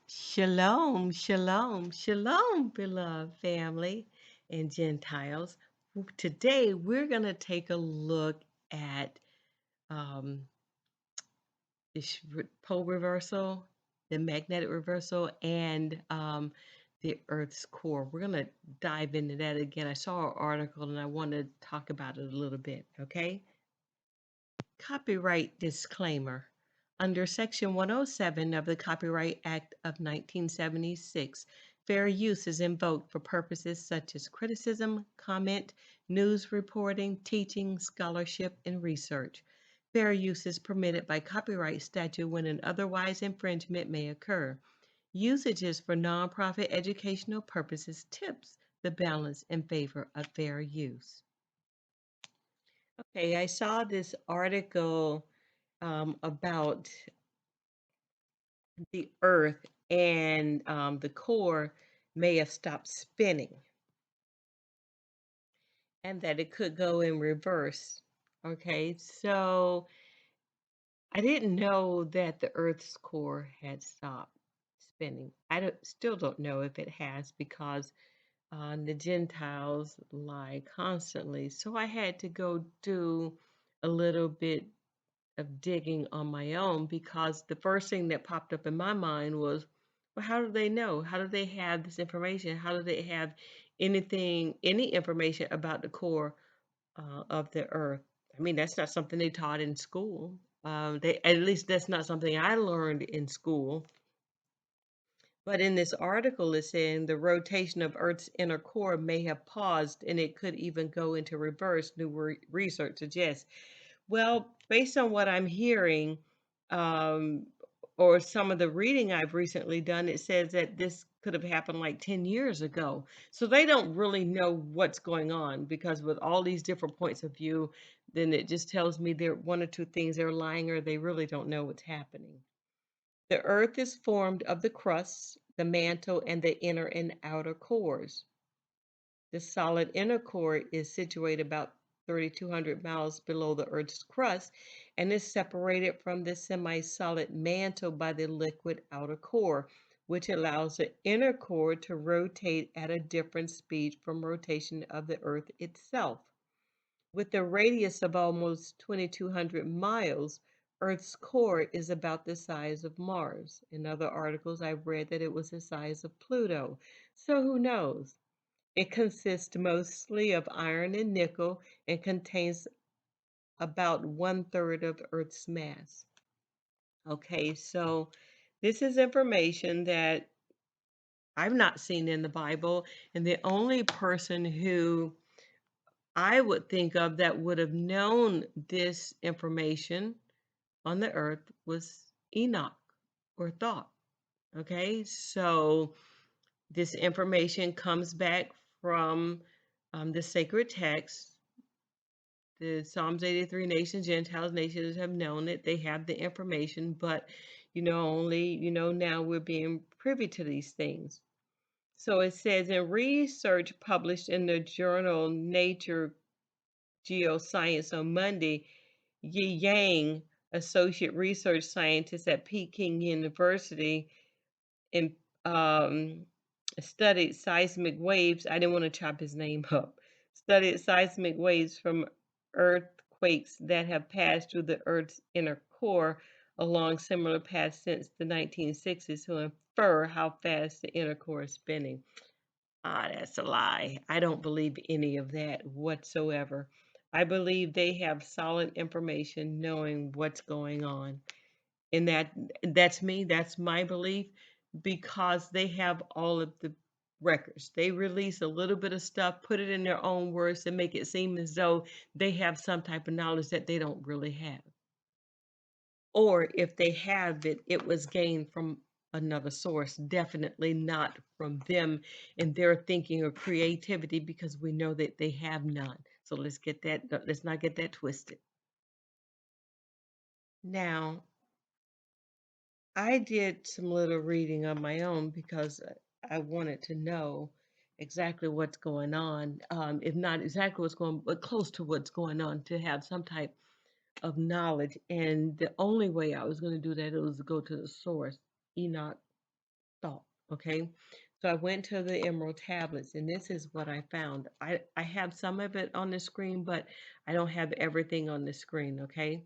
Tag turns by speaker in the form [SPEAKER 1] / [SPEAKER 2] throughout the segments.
[SPEAKER 1] Shalom, shalom, shalom, beloved family and Gentiles. Today we're going to take a look at um, pole reversal, the magnetic reversal, and the Earth's core. We're going to dive into that again. I saw an article and I want to talk about it a little bit, okay? Copyright disclaimer. Under Section 107 of the Copyright Act of 1976, fair use is invoked for purposes such as criticism, comment, news reporting, teaching, scholarship, and research. Fair use is permitted by copyright statute when an otherwise infringement may occur. Usages for nonprofit educational purposes tips the balance in favor of fair use. Okay, I saw this article about the Earth and the core may have stopped spinning and that it could go in reverse. Okay, so I didn't know that the Earth's core had stopped spinning. Still don't know if it has because the Gentiles lie constantly. So I had to go do a little bit of digging on my own because the first thing that popped up in my mind was, well, how do they know? How do they have this information? How do they have any information about the core of the earth? I mean, that's not something they taught in school. At least that's not something I learned in school. But in this article, it's saying the rotation of Earth's inner core may have paused and it could even go into reverse, new research suggests. Well, based on what I'm hearing, um, or some of the reading I've recently done, it says that this could have happened like 10 years ago. So they don't really know what's going on because with all these different points of view, then it just tells me they're one or two things they're lying or they really don't know what's happening. The Earth is formed of the crust, the mantle, and the inner and outer cores. The solid inner core is situated about 3,200 miles below the Earth's crust and is separated from the semi-solid mantle by the liquid outer core, which allows the inner core to rotate at a different speed from rotation of the Earth itself. With a radius of almost 2,200 miles, Earth's core is about the size of Mars. In other articles, I've read that it was the size of Pluto. So who knows? It consists mostly of iron and nickel and contains about 1/3 of Earth's mass. Okay, so this is information that I've not seen in the Bible, and the only person who I would think of that would have known this information on the earth was Enoch or Thought. Okay, so this information comes back from the sacred text. The Psalms 83 nations, Gentiles, nations have known it. They have the information, but only, now we're being privy to these things. So it says in research published in the journal Nature Geoscience on Monday, Yi Yang, associate research scientist at Peking University, in, um, studied seismic waves. I didn't want to chop his name up. Studied seismic waves from earthquakes that have passed through the Earth's inner core along similar paths since the 1960s to infer how fast the inner core is spinning. Ah, that's a lie. I don't believe any of that whatsoever. I believe they have solid information knowing what's going on. And that's me, that's my belief because they have all of the records. They release a little bit of stuff, put it in their own words and make it seem as though they have some type of knowledge that they don't really have. Or if they have it, it was gained from another source, definitely not from them and their thinking or creativity because we know that they have none. So let's not get that twisted. Now, I did some little reading on my own because I wanted to know exactly what's going on. If not exactly what's going, but close to what's going on to have some type of knowledge. And the only way I was going to do that was to go to the source, Enoch thought. Okay. So I went to the Emerald Tablets, and this is what I found. I have some of it on the screen, but I don't have everything on the screen. Okay.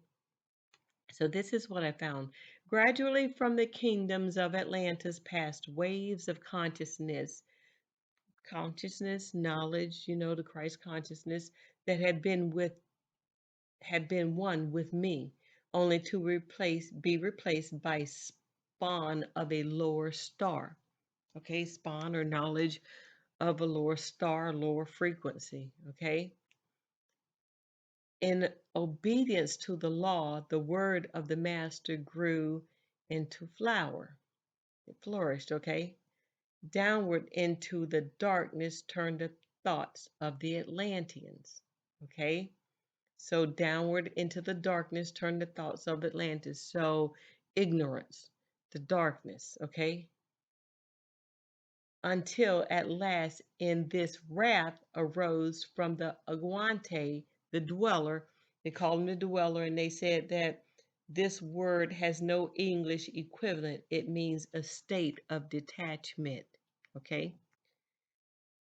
[SPEAKER 1] So this is what I found. Gradually from the kingdoms of Atlantis passed waves of consciousness, knowledge, the Christ consciousness that had been one with me, only to be replaced by spawn of a lower star. Okay, spawn or knowledge of a lower star, lower frequency. Okay. In obedience to the law, the word of the master grew into flower. It flourished, okay? Downward into the darkness turned the thoughts of the Atlanteans, okay? So downward into the darkness turned the thoughts of Atlantis. So ignorance, the darkness, okay? Until at last in this wrath arose from the Aguante, the dweller. They called him the dweller, and they said that this word has no English equivalent. It means a state of detachment. Okay?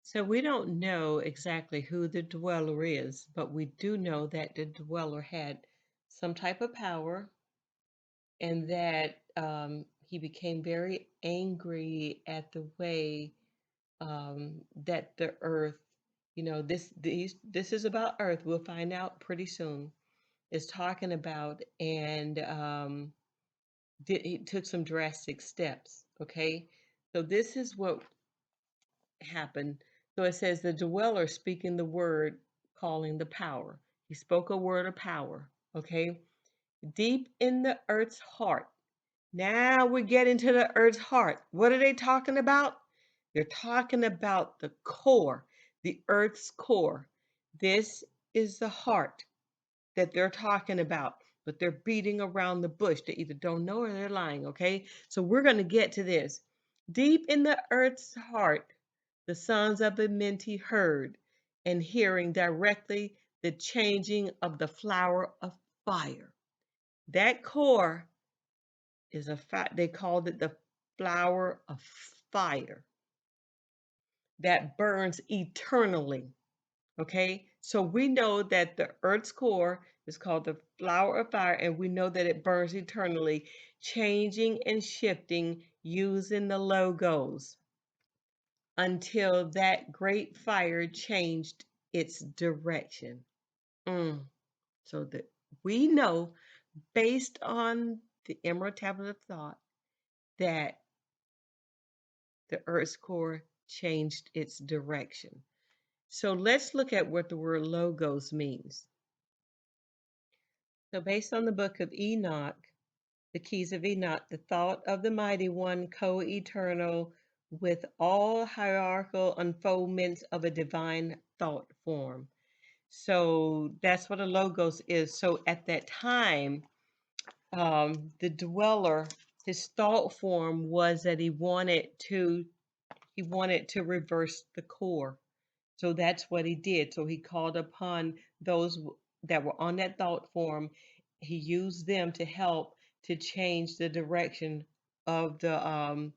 [SPEAKER 1] So we don't know exactly who the dweller is, but we do know that the dweller had some type of power, and that he became very angry at the way that the earth, this is about earth. We'll find out pretty soon. Is talking about, and he took some drastic steps. Okay, so this is what happened. So it says the dweller speaking the word, calling the power. He spoke a word of power. Okay, deep in the earth's heart. Now we get into the earth's heart. What are they talking about? They're talking about the core, the earth's core. This is the heart that they're talking about, but they're beating around the bush. They either don't know or they're lying, okay? So we're going to get to this. Deep in the earth's heart, the sons of Amenti heard, and hearing directly the changing of the flower of fire. That core is they called it the flower of fire that burns eternally. Okay, so we know that the earth's core is called the flower of fire, and we know that it burns eternally, changing and shifting using the logos until that great fire changed its direction. Mm. So that we know, based on the Emerald Tablet of Thought, that the Earth's core changed its direction. So let's look at what the word logos means. So based on the book of Enoch, the keys of Enoch, the thought of the mighty one, co-eternal with all hierarchical unfoldments of a divine thought form. So that's what a logos is. So at that time, the dweller, his thought form was that he wanted to reverse the core. So that's what he did. So he called upon those that were on that thought form. He used them to help to change the direction of the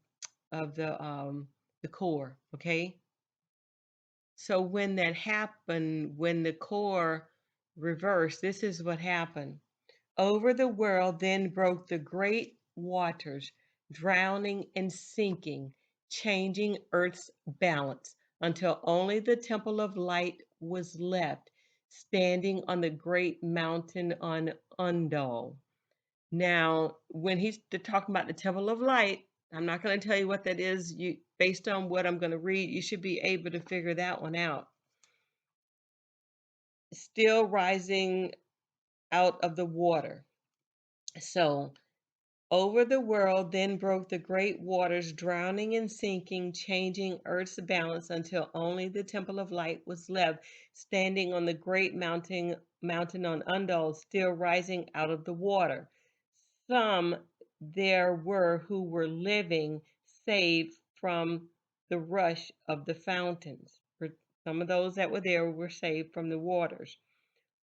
[SPEAKER 1] core. Okay. So when that happened, when the core reversed, this is what happened. Over the world then broke the great waters, drowning and sinking, changing earth's balance, until only the temple of light was left, standing on the great mountain on Undal. Now, when they're talking about the temple of light, I'm not going to tell you what that is. Based on what I'm going to read, you should be able to figure that one out. Still rising out of the water. So over the world then broke the great waters, drowning and sinking, changing earth's balance until only the temple of light was left, standing on the great mountain on Undal, still rising out of the water. Some there were who were living, saved from the rush of the fountains. Some of those that were there were saved from the waters.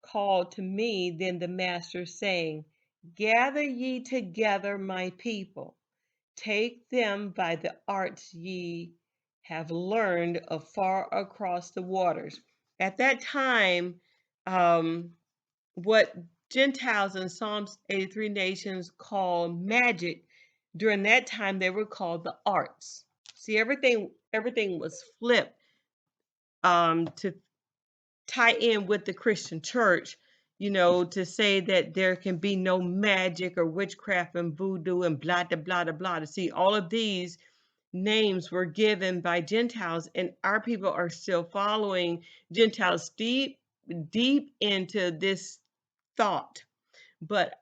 [SPEAKER 1] Called to me then the master, saying, Gather ye together my people, Take them by the arts ye have learned afar across the waters. At that time, what Gentiles in Psalms 83 nations call magic, during that time they were called the arts. See, everything was flipped to tie in with the Christian church, to say that there can be no magic or witchcraft and voodoo and blah, blah, blah, blah, blah. To see all of these names were given by Gentiles, and our people are still following Gentiles deep, deep into this thought. But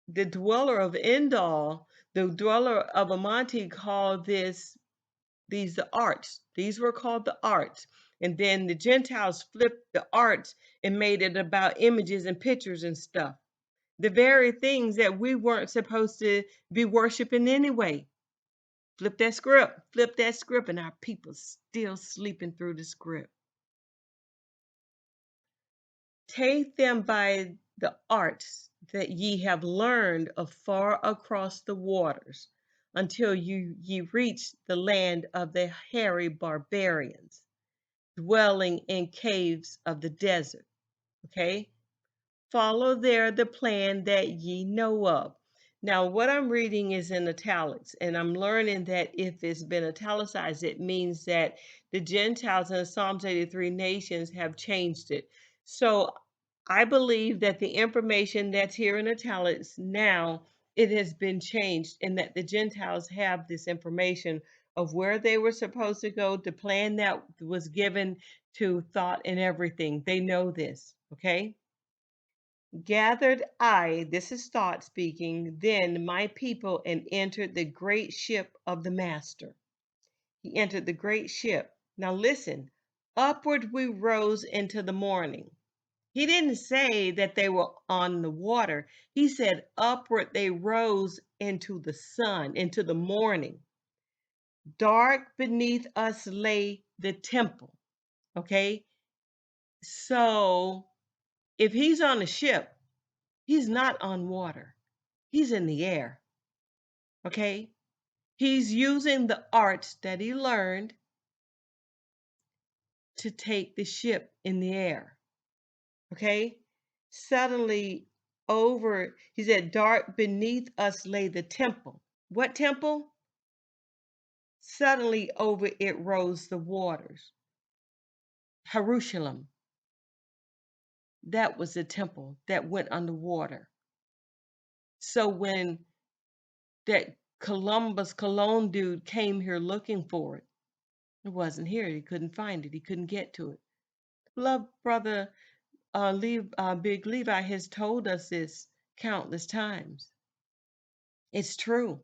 [SPEAKER 1] the dweller of Endor, the dweller of Amonte called these the arts. These were called the arts. And then the Gentiles flipped the arts and made it about images and pictures and stuff. The very things that we weren't supposed to be worshiping anyway. Flip that script, and our people still sleeping through the script. Take them by the arts that ye have learned afar across the waters, until ye reach the land of the hairy barbarians, dwelling in caves of the desert. Okay? Follow there the plan that ye know of. Now, what I'm reading is in italics, and I'm learning that if it's been italicized, it means that the Gentiles in Psalms 83 nations have changed it. So I believe that the information that's here in italics now, it has been changed, and that the Gentiles have this information of where they were supposed to go, the plan that was given to thought and everything. They know this, okay? Gathered I, this is thought speaking, then my people, and entered the great ship of the master. He entered the great ship. Now listen, upward we rose into the morning. He didn't say that they were on the water. He said upward they rose into the sun, into the morning. Dark beneath us lay the temple. Okay? So if he's on a ship, he's not on water. He's in the air. Okay? He's using the arts that he learned to take the ship in the air. Okay? Suddenly, he said, dark beneath us lay the temple. What temple? Suddenly over it rose the waters. Jerusalem. That was the temple that went underwater. So when that Columbus Cologne dude came here looking for it, it wasn't here. He couldn't find it. He couldn't get to it. Love brother Big Levi has told us this countless times. It's true.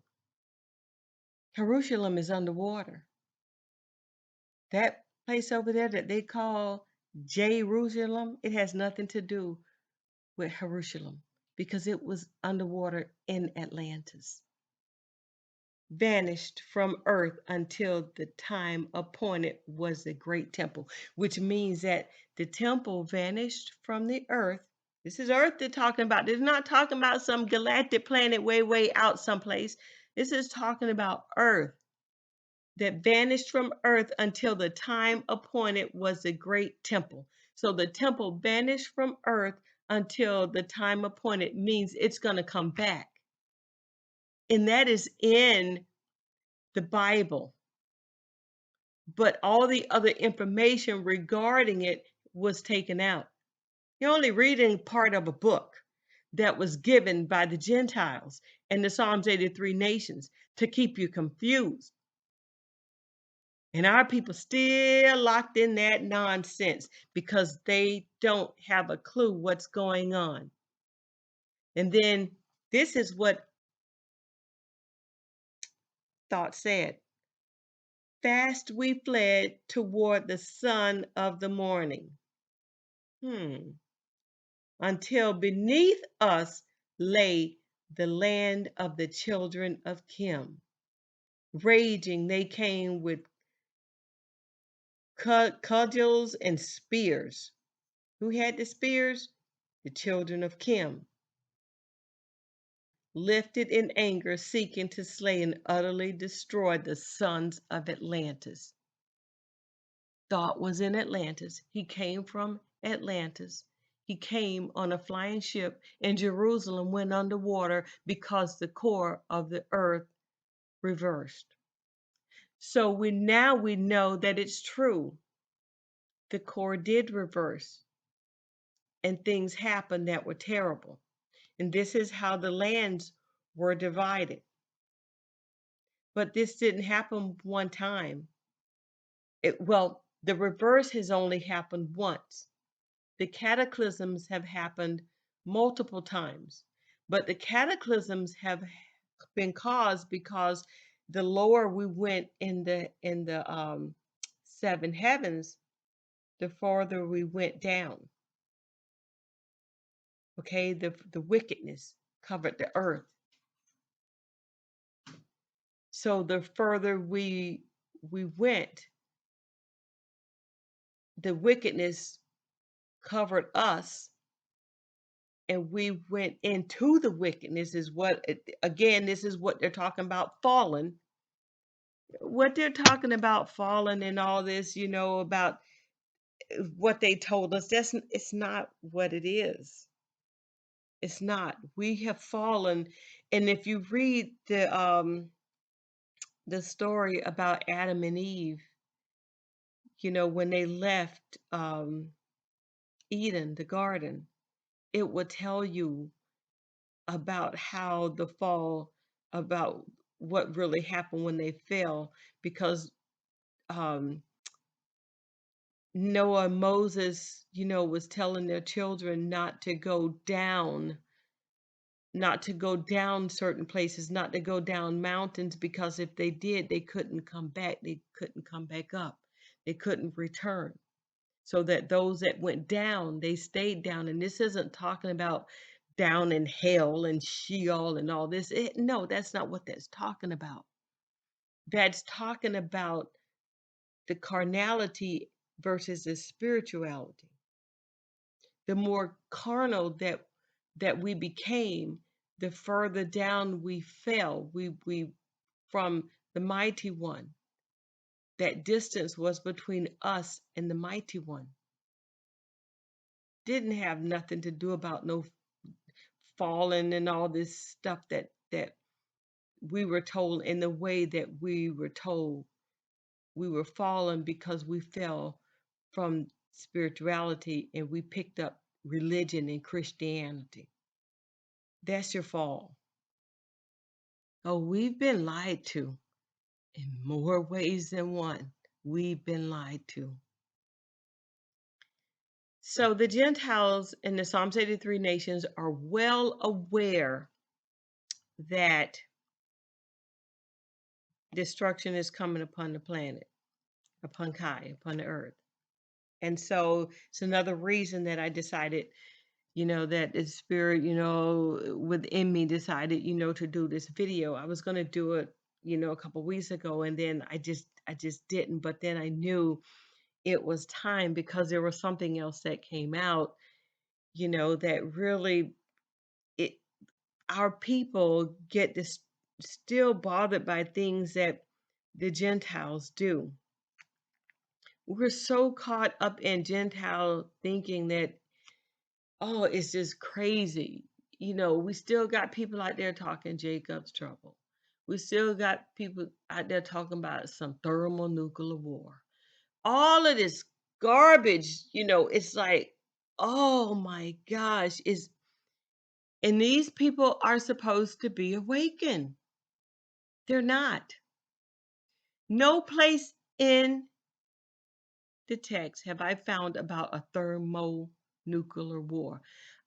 [SPEAKER 1] Jerusalem is underwater. That place over there that they call Jerusalem, it has nothing to do with Jerusalem because it was underwater in Atlantis. Vanished from earth until the time appointed was the great temple, which means that the temple vanished from the earth. This is earth they're talking about. They're not talking about some galactic planet way, way out someplace. This is talking about earth that vanished from earth until the time appointed was the great temple. So the temple vanished from earth until the time appointed means it's going to come back. And that is in the Bible. But all the other information regarding it was taken out. You're only reading part of a book that was given by the Gentiles and the Psalms 83 nations to keep you confused. And our people still locked in that nonsense because they don't have a clue what's going on. And then this is what thought said. Fast we fled toward the sun of the morning. Until beneath us lay the land of the children of Kim. Raging, they came with cudgels and spears. Who had the spears? The children of Kim. lifted in anger, seeking to slay and utterly destroy the sons of Atlantis. Thought was in Atlantis. He came from Atlantis. He came on a flying ship, and Jerusalem went underwater because the core of the earth reversed. So we know that it's true. The core did reverse, and things happened that were terrible. And this is how the lands were divided. But this didn't happen one time. The reverse has only happened once. The cataclysms have happened multiple times, but the cataclysms have been caused because the lower we went in the seven heavens, the farther we went down. Okay, the wickedness covered the earth. So the further we went, the wickedness covered us, and we went into the wickedness. Is what, again, this is what they're talking about, fallen. What they're talking about fallen and all this, about what they told us, it's not what it is. It's not. We have fallen. And if you read the story about Adam and Eve, when they left Eden, the garden, it would tell you about how the fall, about what really happened when they fell, because Noah and Moses, was telling their children not to go down certain places, not to go down mountains, because if they did, they couldn't come back. They couldn't come back up. They couldn't return. So that those that went down, they stayed down. And this isn't talking about down in hell and Sheol and all this. No, that's not what that's talking about. That's talking about the carnality versus the spirituality. The more carnal that we became, the further down we fell. We from the mighty one. That distance was between us and the mighty one. Didn't have nothing to do about no falling and all this stuff that we were told. In the way that we were told, we were fallen because we fell from spirituality and we picked up religion and Christianity. That's your fall. Oh, we've been lied to in more ways than one. We've been lied to. So the Gentiles in the Psalms 83 nations are well aware that destruction is coming upon the planet, upon Kai, upon the earth. And so it's another reason that I decided, that the spirit, within me decided, to do this video. I was going to do it, a couple weeks ago, and then I just didn't. But then I knew it was time, because there was something else that came out, that really, our people get this still bothered by things that the Gentiles do. We're so caught up in Gentile thinking that, oh, it's just crazy. We still got people out there talking Jacob's trouble. We still got people out there talking about some thermonuclear war. All of this garbage, it's like, oh my gosh, and these people are supposed to be awakened. They're not. No place in the text have I found about a thermonuclear war.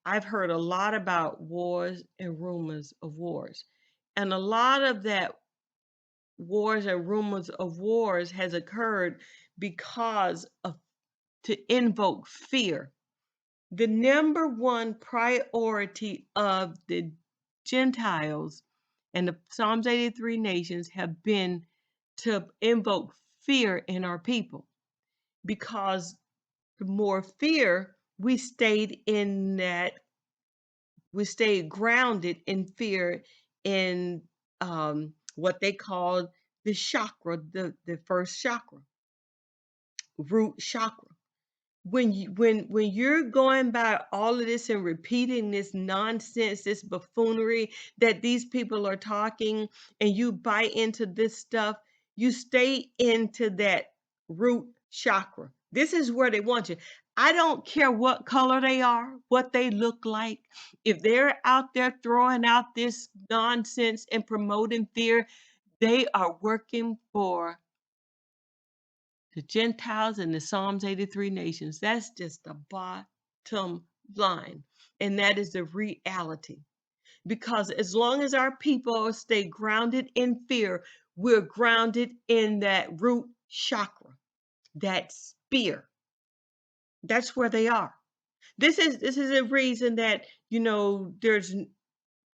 [SPEAKER 1] I've heard a lot about wars and rumors of wars. And a lot of that wars and rumors of wars has occurred because of to invoke fear. The number one priority of the Gentiles and the Psalms 83 nations have been to invoke fear in our people, because the more fear, we stayed grounded in fear in what they call the chakra, the first chakra, root chakra. When you're going by all of this and repeating this nonsense, this buffoonery that these people are talking, and you buy into this stuff, you stay into that root chakra. This is where they want you. I don't care what color they are, what they look like. If they're out there throwing out this nonsense and promoting fear, they are working for the Gentiles and the Psalms 83 nations. That's just the bottom line. And that is the reality. Because as long as our people stay grounded in fear, we're grounded in that root chakra, that spear. That's where they are. This is a reason that, there's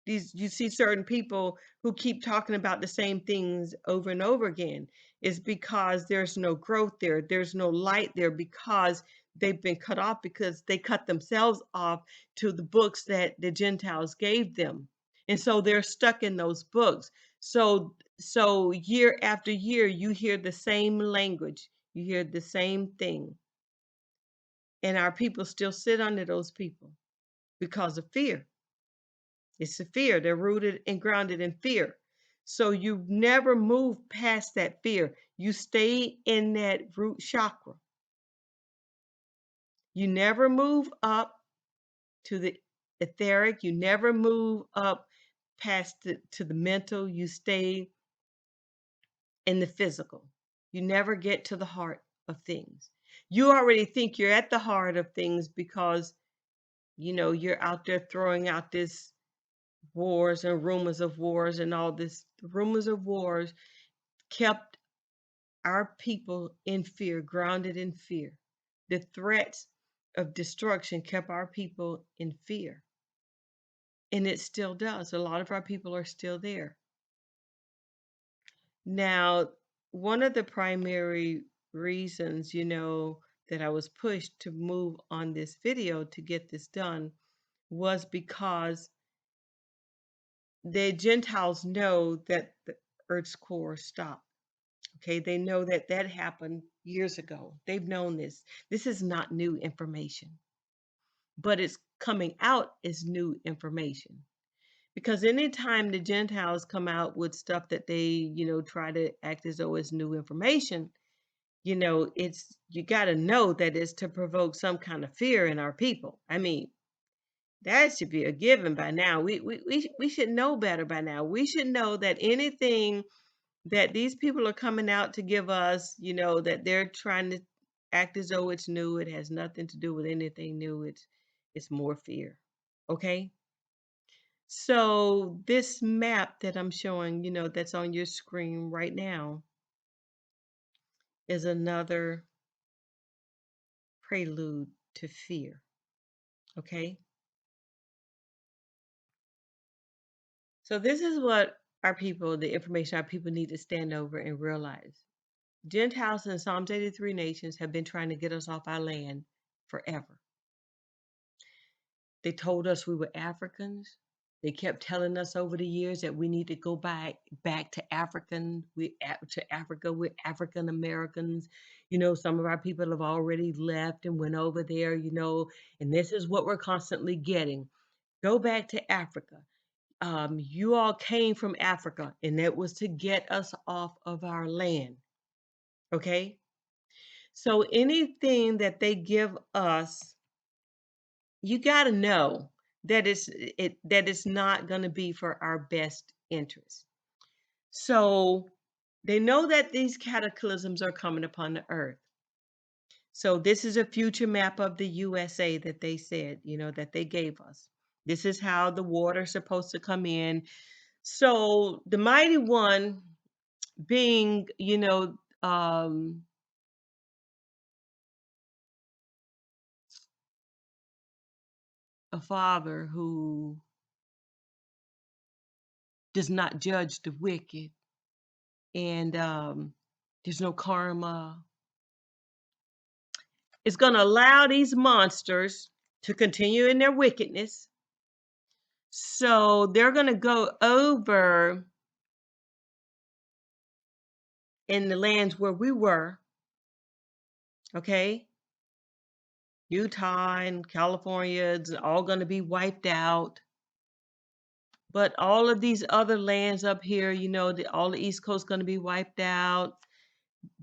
[SPEAKER 1] these, you see certain people who keep talking about the same things over and over again, is because there's no growth there, there's no light there, because they've been cut off, because they cut themselves off to the books that the Gentiles gave them, and so they're stuck in those books. So year after year you hear the same language, you hear the same thing, and our people still sit under those people because of fear. It's a fear. They're rooted and grounded in fear. So you never move past that fear. You stay in that root chakra. You never move up to the etheric. You never move up past to the mental. You stay in the physical. You never get to the heart of things. You already think you're at the heart of things because, you're out there throwing out this wars and rumors of wars and all this. The rumors of wars kept our people in fear, grounded in fear. The threats of destruction kept our people in fear. And it still does. A lot of our people are still there. Now, one of the primary reasons, that I was pushed to move on this video to get this done was because the Gentiles know that the Earth's core stopped. Okay, they know that that happened years ago. They've known this. This is not new information, but it's coming out as new information. Because anytime the Gentiles come out with stuff that they, try to act as though it's new information, you got to know that it's to provoke some kind of fear in our people. I mean, that should be a given by now. We should know better by now. We should know that anything that these people are coming out to give us, that they're trying to act as though it's new. It has nothing to do with anything new. It's more fear. Okay? So this map that I'm showing, that's on your screen right now is another prelude to fear. Okay? So this is what the information our people need to stand over and realize. Gentiles and Psalms 83 nations have been trying to get us off our land forever. They told us we were Africans. They kept telling us over the years that we need to go back to to Africa. We're African Americans. Some of our people have already left and went over there, and this is what we're constantly getting. Go back to Africa. You all came from Africa, and that was to get us off of our land. Okay? So anything that they give us, you got to know that it's not going to be for our best interest. So they know that these cataclysms are coming upon the earth. So this is a future map of the USA that they said, that they gave us. This is how the water's supposed to come in. So the mighty one being, a father who does not judge the wicked, and there's no karma, is going to allow these monsters to continue in their wickedness So they're going to go over in the lands where we were, okay? Utah and California, it's all going to be wiped out. But all of these other lands up here, all the East Coast going to be wiped out.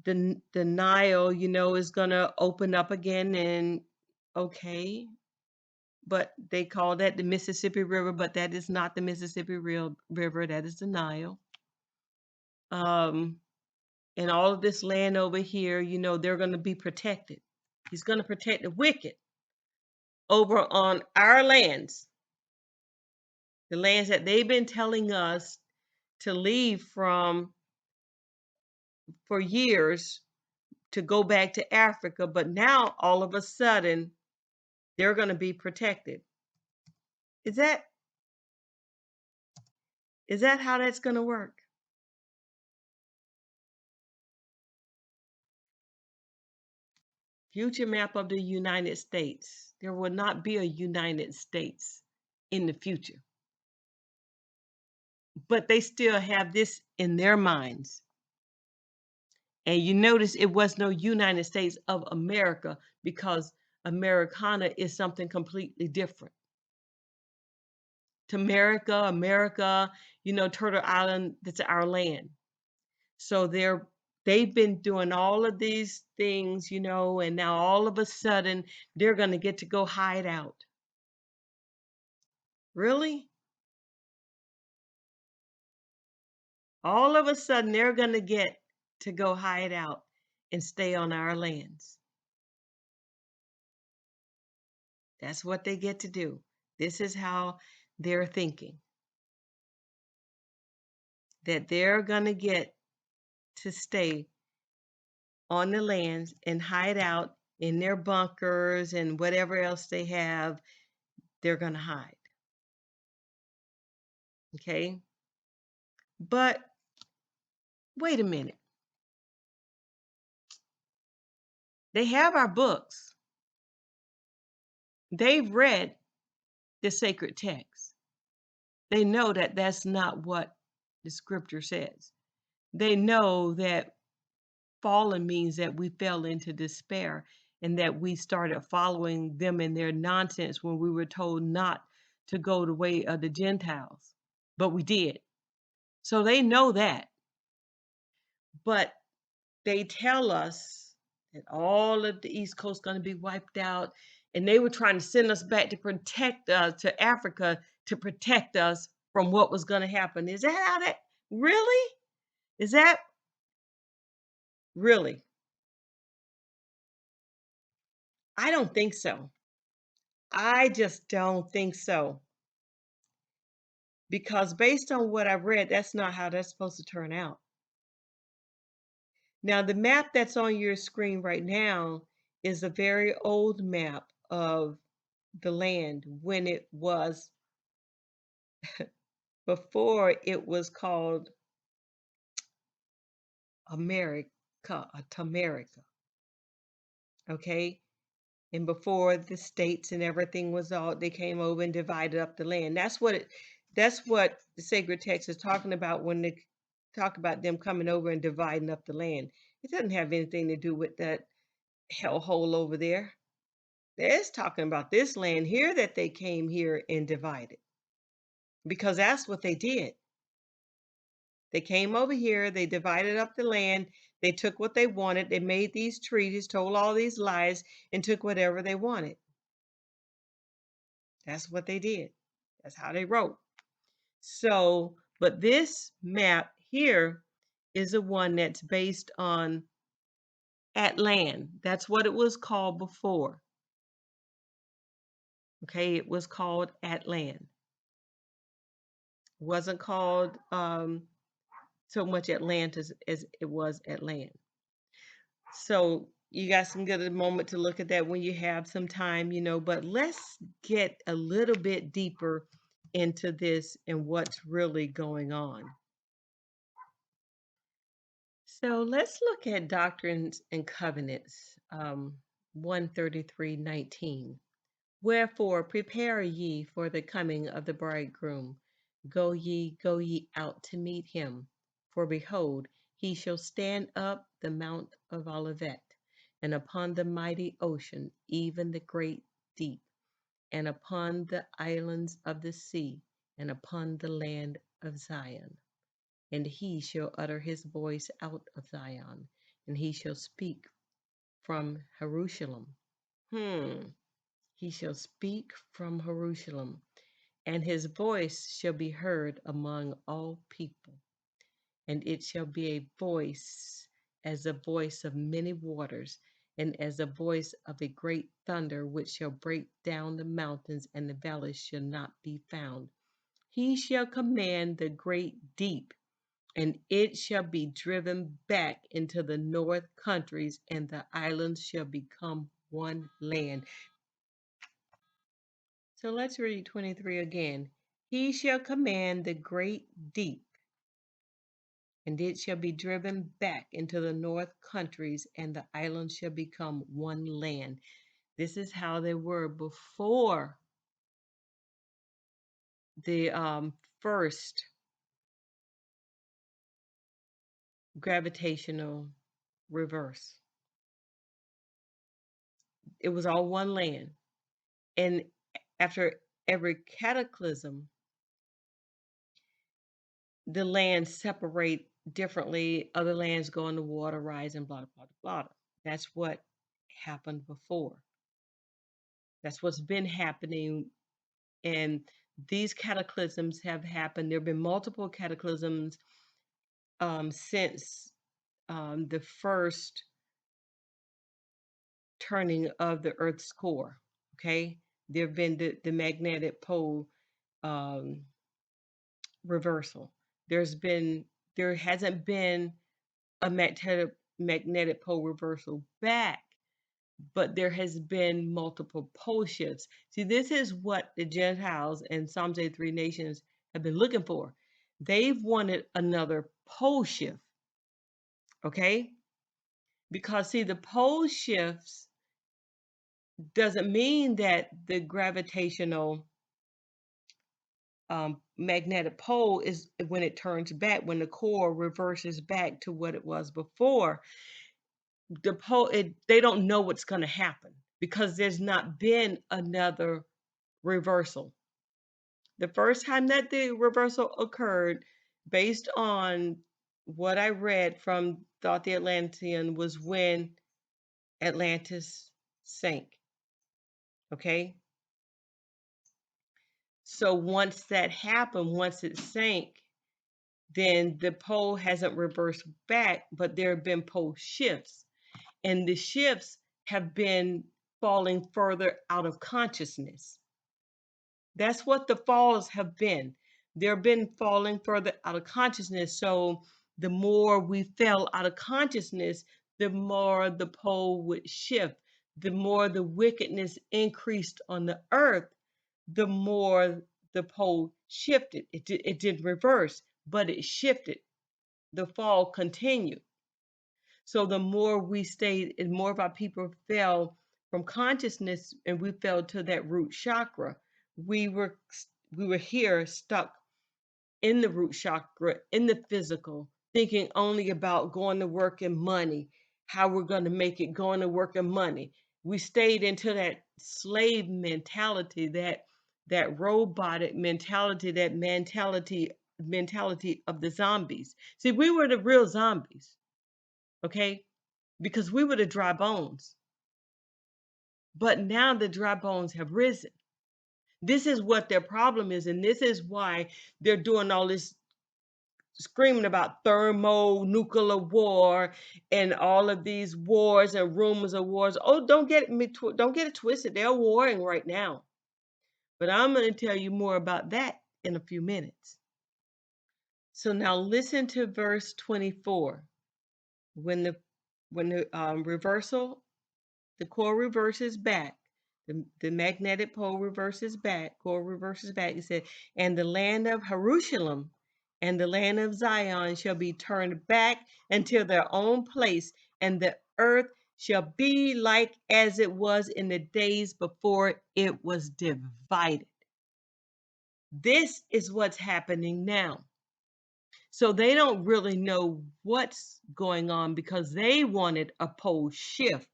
[SPEAKER 1] The Nile, is going to open up again, and okay, but they call that the Mississippi River, but that is not the Mississippi River, that is the Nile. And all of this land over here, they're going to be protected. He's going to protect the wicked over on our lands, the lands that they've been telling us to leave from for years to go back to Africa, but now all of a sudden they're going to be protected. Is that how that's going to work? Future map of the United States. There will not be a United States in the future. But they still have this in their minds. And you notice it was no United States of America because Americana is something completely different. To America, Turtle Island, that's our land. So they've been doing all of these things, and now all of a sudden they're going to get to go hide out. Really? All of a sudden they're going to get to go hide out and stay on our lands. That's what they get to do. This is how they're thinking. That they're going to get to stay on the lands and hide out in their bunkers and whatever else they have, they're going to hide. Okay? But wait a minute. They have our books. They've read the sacred text. They know that that's not what the scripture says. They know that fallen means that we fell into despair and that we started following them in their nonsense when we were told not to go the way of the Gentiles. But we did. So they know that. But they tell us that all of the East Coast is going to be wiped out. And they were trying to send us back to protect us, to Africa, to protect us from what was going to happen. Is that how that, really? Is that really? I don't think so. I just don't think so. Because based on what I've read, that's not how that's supposed to turn out. Now, the map that's on your screen right now is a very old map of the land when it was before it was called America, Tamerica. Okay? And before the states and everything was all, they came over and divided up the land. That's what the sacred text is talking about when they talk about them coming over and dividing up the land. It doesn't have anything to do with that hellhole over there. It's talking about this land here that they came here and divided. Because that's what they did. They came over here, they divided up the land, they took what they wanted, they made these treaties, told all these lies, and took whatever they wanted. That's what they did. That's how they wrote. So, but this map here is the one that's based on Atlan. That's what it was called before. Okay, it was called Atlan. It wasn't called so much Atlantis as it was Atlan. So you guys can get a moment to look at that when you have some time, but let's get a little bit deeper into this and what's really going on. So let's look at Doctrines and Covenants 133:19. Wherefore prepare ye for the coming of the bridegroom. Go ye out to meet him. For behold, he shall stand up the Mount of Olivet, and upon the mighty ocean, even the great deep, and upon the islands of the sea, and upon the land of Zion. And he shall utter his voice out of Zion, and he shall speak from Jerusalem. He shall speak from Jerusalem, and his voice shall be heard among all people. And it shall be a voice as the voice of many waters, and as the voice of a great thunder, which shall break down the mountains, and the valleys shall not be found. He shall command the great deep, and it shall be driven back into the north countries, and the islands shall become one land. So let's read 23 again. He shall command the great deep, and it shall be driven back into the north countries, and the islands shall become one land. This is how they were before the first gravitational reverse. It was all one land. And after every cataclysm, the lands separate differently. Other lands go in the water, rise, and blah, blah, blah, blah. That's what happened before. That's what's been happening. And these cataclysms have happened. There have been multiple cataclysms since the first turning of the Earth's core. Okay. There have been the magnetic pole reversal. There hasn't been a magnetic pole reversal back, but there has been multiple pole shifts. See, this is what the Gentiles and Psalms 83 nations have been looking for. They've wanted another pole shift, okay? Because see, the pole shifts doesn't mean that the gravitational magnetic pole is when it turns back, when the core reverses back to what it was before. They don't know what's going to happen because there's not been another reversal. The first time that the reversal occurred, based on what I read from Thought the Atlantean, was when Atlantis sank. Okay? So once that happened, once it sank, then the pole hasn't reversed back, but there have been pole shifts. And the shifts have been falling further out of consciousness. That's what the falls have been. They've been falling further out of consciousness. So the more we fell out of consciousness, the more the pole would shift. The more the wickedness increased on the earth, the more the pole shifted. It didn't reverse, but it shifted. The fall continued. So the more we stayed, and more of our people fell from consciousness, and we fell to that root chakra. We were here stuck in the root chakra, in the physical, thinking only about going to work and money, how we're going to make it, going to work and money. We stayed into that slave mentality, that robotic mentality, that mentality of the zombies. See, we were the real zombies, okay? Because we were the dry bones. But now the dry bones have risen. This is what their problem is, and this is why they're doing all this screaming about thermonuclear war and all of these wars and rumors of wars. Oh, don't get it twisted. They're warring right now. But I'm going to tell you more about that in a few minutes. So now listen to verse 24. When the reversal, the core reverses back. The magnetic pole reverses back, core reverses back. It said, and the land of Jerusalem and the land of Zion shall be turned back into their own place, and the earth shall be like as it was in the days before it was divided. This is what's happening now. So they don't really know what's going on because they wanted a pole shift.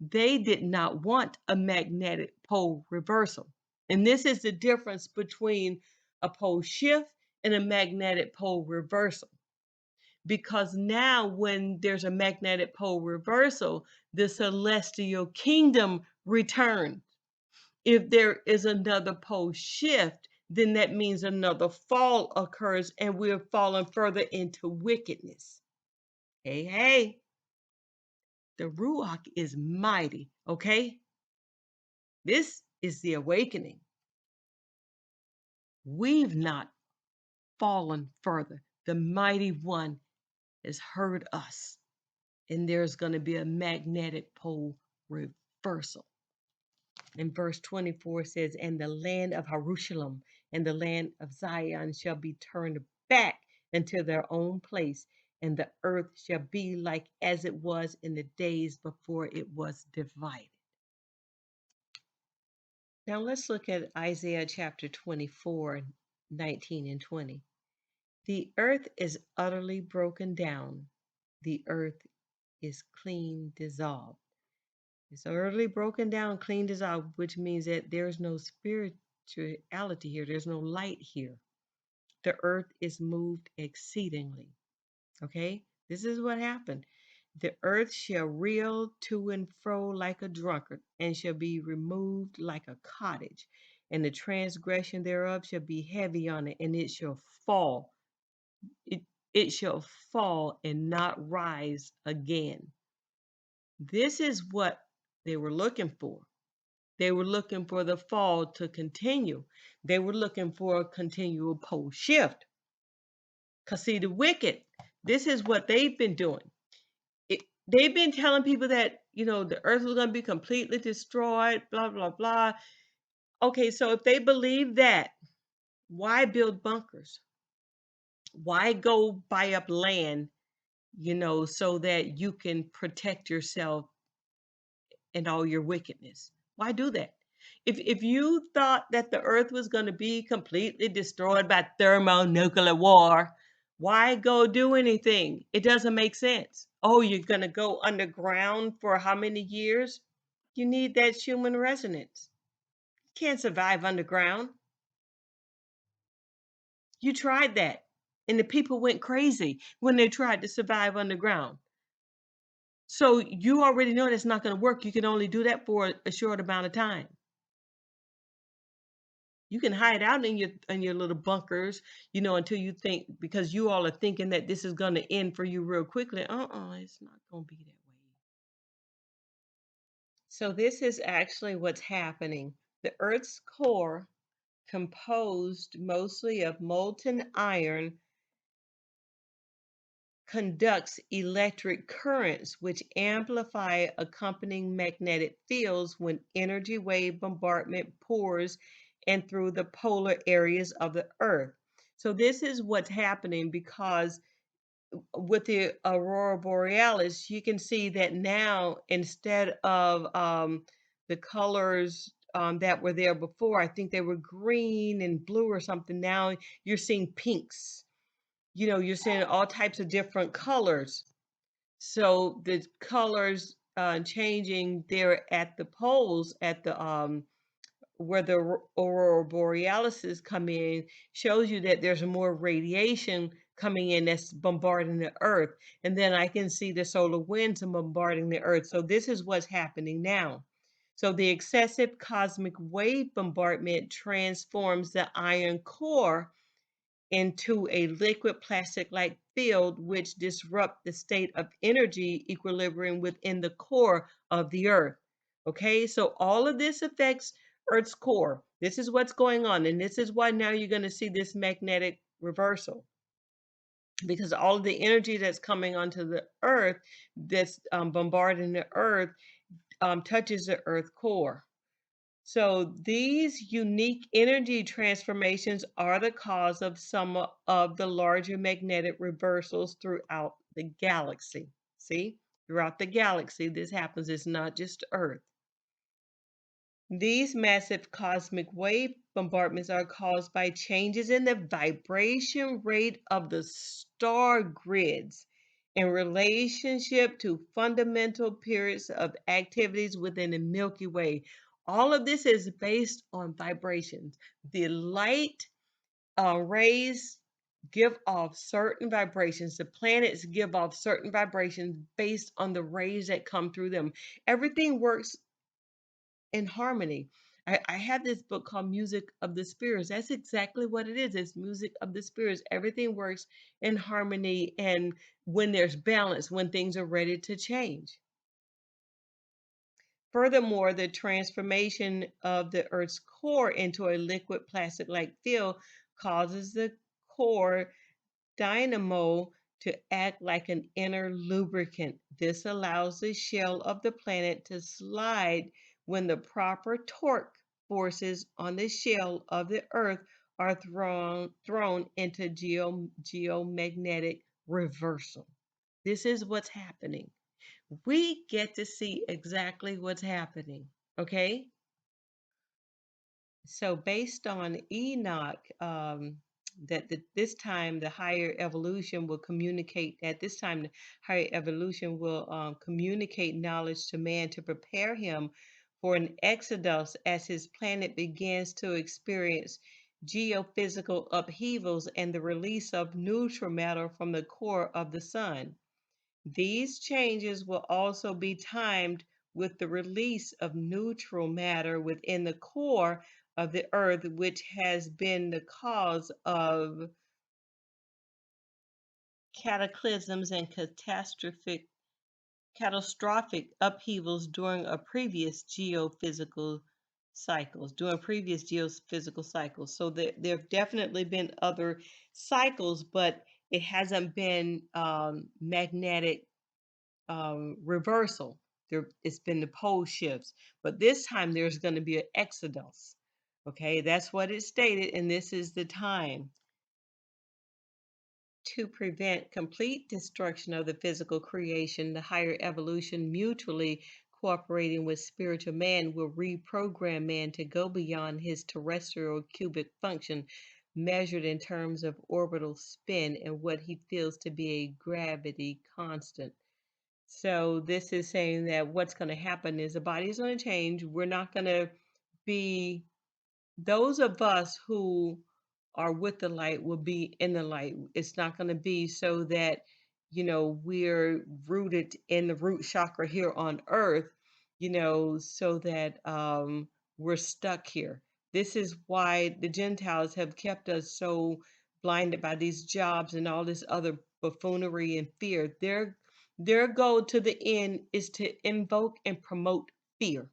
[SPEAKER 1] They did not want a magnetic pole reversal. And this is the difference between a pole shift and a magnetic pole reversal. Because now, when there's a magnetic pole reversal, the celestial kingdom returns. If there is another pole shift, then that means another fall occurs and we're falling further into wickedness. Hey, hey, the Ruach is mighty, okay? This is the awakening. We've not fallen further. The mighty one has heard us, and there's going to be a magnetic pole reversal. And verse 24 says, and the land of Jerusalem and the land of Zion shall be turned back into their own place, and the earth shall be like as it was in the days before it was divided. Now let's look at Isaiah chapter 24, 19 and 20. The earth is utterly broken down. The earth is clean dissolved. It's utterly broken down, clean dissolved, which means that there's no spirituality here. There's no light here. The earth is moved exceedingly. Okay? This is what happened. The earth shall reel to and fro like a drunkard, and shall be removed like a cottage, and the transgression thereof shall be heavy on it, and it shall fall. It shall fall and not rise again. This is what they were looking for. They were looking for the fall to continue. They were looking for a continual pole shift. Because see, the wicked, this is what they've been doing. They've been telling people that, the earth was going to be completely destroyed, blah, blah, blah. Okay, so if they believe that, why build bunkers? Why go buy up land, so that you can protect yourself and all your wickedness? Why do that? If you thought that the earth was going to be completely destroyed by thermonuclear war, why go do anything? It doesn't make sense. Oh, you're going to go underground for how many years? You need that human resonance. You can't survive underground. You tried that, and the people went crazy when they tried to survive underground. So you already know that's not going to work. You can only do that for a short amount of time. You can hide out in your little bunkers, until you think, because you all are thinking that this is going to end for you real quickly. It's not going to be that way. So this is actually what's happening. The Earth's core, composed mostly of molten iron, conducts electric currents which amplify accompanying magnetic fields when energy wave bombardment pours and through the polar areas of the earth. So this is what's happening, because with the aurora borealis, you can see that now, instead of the colors that were there before, I think they were green and blue or something, now you're seeing pinks. You're seeing all types of different colors. So the colors changing there at the poles, at the where the aurora borealis come in, shows you that there's more radiation coming in that's bombarding the earth. And then I can see the solar winds bombarding the earth. So this is what's happening now. So the excessive cosmic wave bombardment transforms the iron core into a liquid plastic-like field, which disrupt the state of energy equilibrium within the core of the earth. Okay, so all of this affects Earth's core. This is what's going on, and this is why now you're going to see this magnetic reversal, because all of the energy that's coming onto the earth, that's bombarding the earth, touches the earth core. So these unique energy transformations are the cause of some of the larger magnetic reversals throughout the galaxy. See, Throughout the galaxy, this happens. It's not just Earth. These massive cosmic wave bombardments are caused by changes in the vibration rate of the star grids in relationship to fundamental periods of activities within the Milky Way. All of this is based on vibrations. The light rays give off certain vibrations. The planets give off certain vibrations based on the rays that come through them. Everything works in harmony. I have this book called Music of the Spirits. That's exactly what it is. It's music of the spirits. Everything works in harmony and when there's balance, when things are ready to change. Furthermore, the transformation of the Earth's core into a liquid plastic like field causes the core dynamo to act like an inner lubricant. This allows the shell of the planet to slide when the proper torque forces on the shell of the Earth are thrown into geomagnetic reversal. This is what's happening. We get to see exactly what's happening, okay? So based on Enoch, this time the higher evolution will communicate. At this time, the higher evolution will communicate knowledge to man to prepare him for an exodus as his planet begins to experience geophysical upheavals and the release of neutral matter from the core of the sun. These changes will also be timed with the release of neutral matter within the core of the Earth, which has been the cause of cataclysms and catastrophic upheavals during previous geophysical cycles. So there have definitely been other cycles, but it hasn't been magnetic reversal. It's been the pole shifts, but this time there's going to be an exodus. Okay, that's what it stated, and this is the time to prevent complete destruction of the physical creation. The higher evolution, mutually cooperating with spiritual man, will reprogram man to go beyond his terrestrial cubic function, measured in terms of orbital spin and what he feels to be a gravity constant. So this is saying that what's going to happen is the body is going to change. We're not going to be those of us who are with the light will be in the light. It's not going to be so that, we're rooted in the root chakra here on earth, so that we're stuck here. This is why the Gentiles have kept us so blinded by these jobs and all this other buffoonery and fear. Their goal to the end is to invoke and promote fear.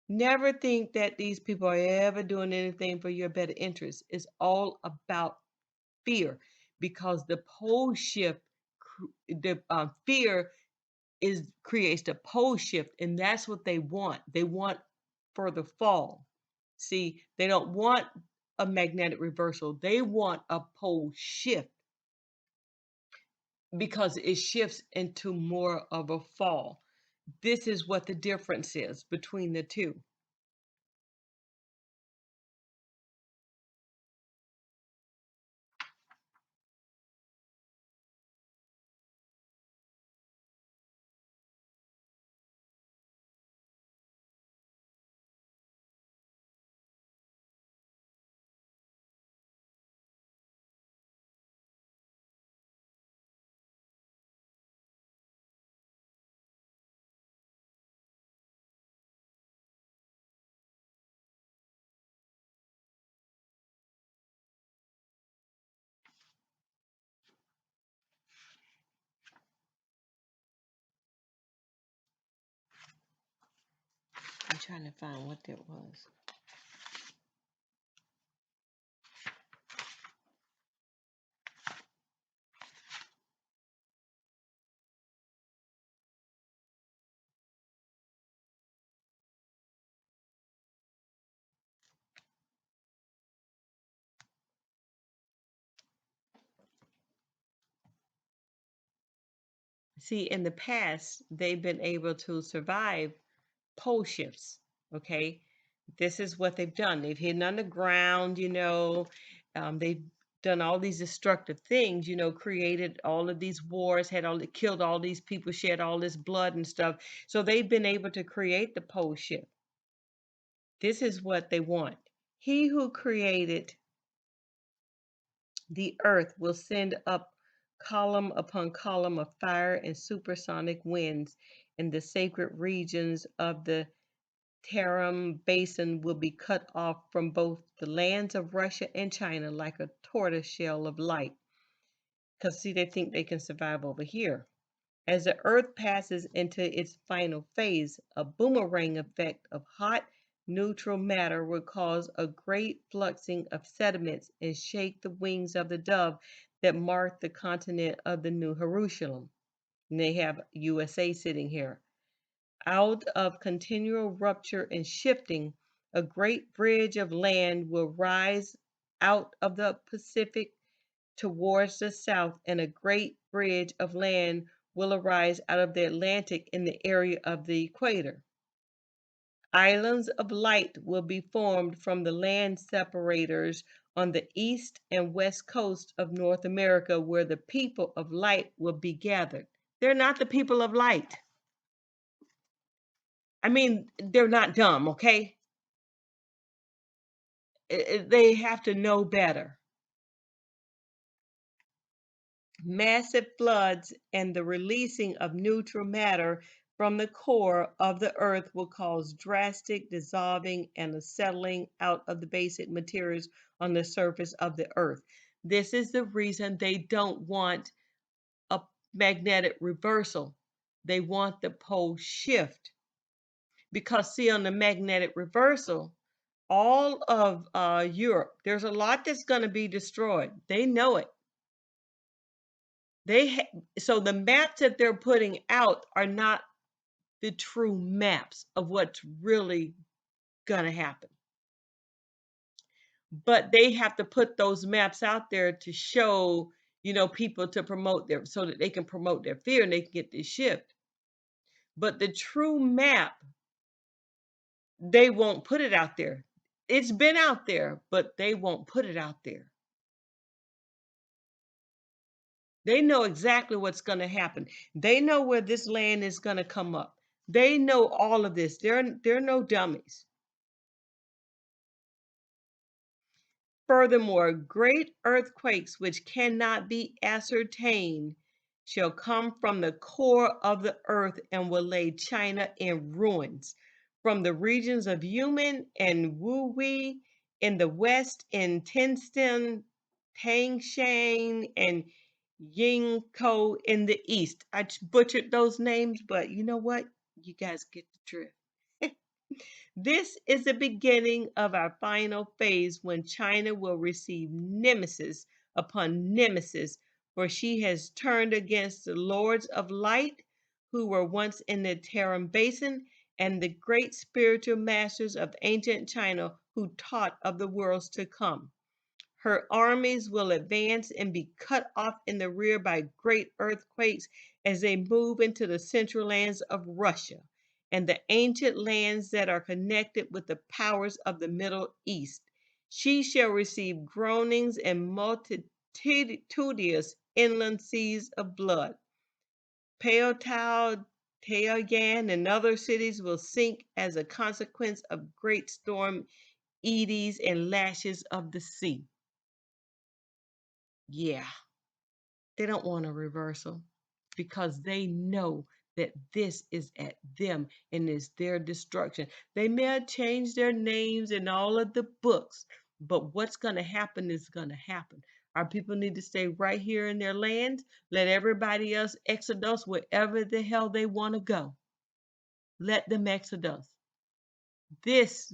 [SPEAKER 1] Never think that these people are ever doing anything for your better interest. It's all about fear because the pole shift, the fear creates the pole shift, and that's what they want. They want further fall. See, they don't want a magnetic reversal. They want a pole shift because it shifts into more of a fall. This is what the difference is between the two. I'm trying to find what that was. See, in the past, they've been able to survive pole shifts. Okay, this is what they've done. They've hidden underground, they've done all these destructive things, created all of these wars, killed all these people, shed all this blood and stuff. So they've been able to create the pole shift. This is what they want. He who created the earth will send up column upon column of fire and supersonic winds, and the sacred regions of the Tarim Basin will be cut off from both the lands of Russia and China like a tortoise shell of light. Because, see, they think they can survive over here. As the Earth passes into its final phase, a boomerang effect of hot neutral matter will cause a great fluxing of sediments and shake the wings of the dove that mark the continent of the New Jerusalem. And they have USA sitting here. Out of continual rupture and shifting, a great bridge of land will rise out of the Pacific towards the south, and a great bridge of land will arise out of the Atlantic in the area of the equator. Islands of light will be formed from the land separators on the east and west coast of North America, where the people of light will be gathered. They're not the people of light. I mean, they're not dumb, okay? They have to know better. Massive floods and the releasing of neutral matter from the core of the earth will cause drastic dissolving and a settling out of the basic materials on the surface of the earth. This is the reason they don't want a magnetic reversal. They want the pole shift. Because, see, on the magnetic reversal, all of Europe, there's a lot that's going to be destroyed. They know it. So the maps that they're putting out are not the true maps of what's really gonna happen. But they have to put those maps out there to show, people to promote so that they can promote their fear and they can get this shift. But the true map, they won't put it out there. It's been out there, but they won't put it out there. They know exactly what's going to happen. They know where this land is going to come up. They know all of this. They're no dummies. Furthermore, great earthquakes which cannot be ascertained shall come from the core of the earth and will lay China in ruins. From the regions of Yumen and Wuhui in the west, in Tianjin, Tangshan, and Yingkou in the east. I butchered those names, but you know what? You guys get the drift. This is the beginning of our final phase when China will receive nemesis upon nemesis, for she has turned against the lords of light who were once in the Tarim Basin and the great spiritual masters of ancient China who taught of the worlds to come. Her armies will advance and be cut off in the rear by great earthquakes as they move into the central lands of Russia and the ancient lands that are connected with the powers of the Middle East. She shall receive groanings and multitudinous inland seas of blood. Paotao, Taoyuan, and other cities will sink as a consequence of great storm eddies and lashes of the sea. Yeah, they don't want a reversal because they know that this is at them and is their destruction. They may have changed their names in all of the books, but what's going to happen is going to happen. Our people need to stay right here in their land. Let everybody else exodus wherever the hell they want to go. Let them exodus. This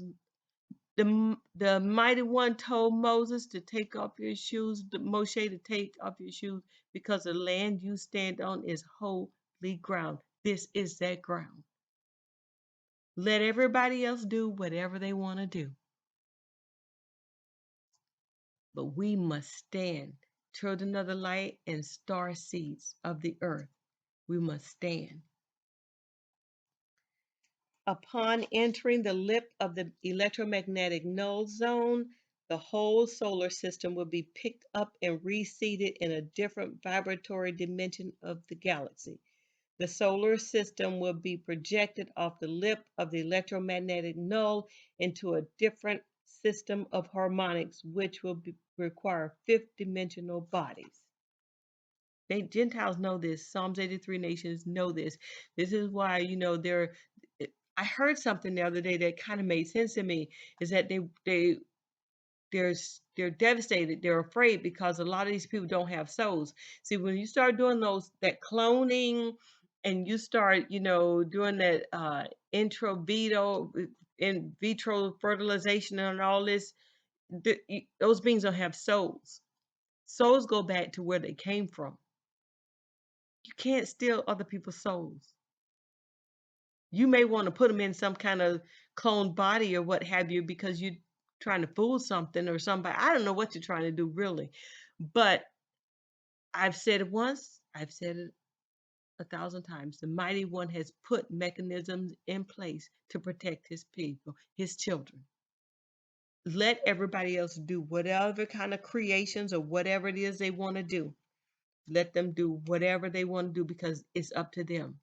[SPEAKER 1] the mighty one told Moses to take off your shoes, Moshe to take off your shoes, because the land you stand on is holy ground. This is that ground. Let everybody else do whatever they want to do. But we must stand, children of the light and star seeds of the earth. We must stand. Upon entering the lip of the electromagnetic null zone, the whole solar system will be picked up and reseated in a different vibratory dimension of the galaxy. The solar system will be projected off the lip of the electromagnetic null into a different system of harmonics, which will require fifth dimensional bodies. Gentiles know this. Psalms 83 nations know this. This is why, I heard something the other day that kind of made sense to me, is that they're devastated, they're afraid because a lot of these people don't have souls. See, when you start doing that cloning, and you start, doing that in vitro fertilization and all this, those beings don't have souls. Souls go back to where they came from. You can't steal other people's souls. You may want to put them in some kind of cloned body or what have you because you're trying to fool something or somebody. I don't know what you're trying to do really. But I've said it once, I've said it 1,000 times. The Mighty One has put mechanisms in place to protect his people, his children. Let everybody else do whatever kind of creations or whatever it is they want to do. Let them do whatever they want to do because it's up to them.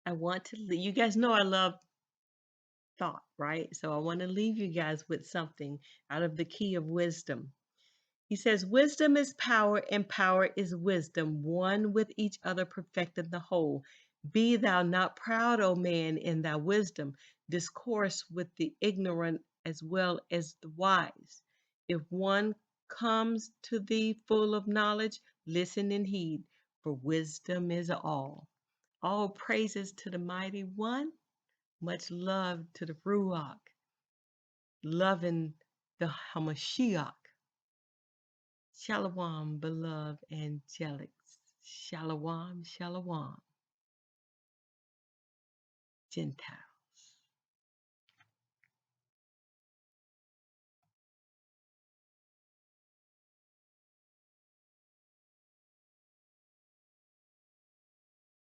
[SPEAKER 1] I want to leave. You guys know I love thought, right? So I want to leave you guys with something out of the key of wisdom. He says, wisdom is power, and power is wisdom, one with each other perfecting the whole. Be thou not proud, O man, in thy wisdom. Discourse with the ignorant as well as the wise. If one comes to thee full of knowledge, listen and heed, for wisdom is all. All praises to the Mighty One. Much love to the Ruach, loving the Hamashiach. Shalom, beloved angelics. Shalom, shalom, Gentile.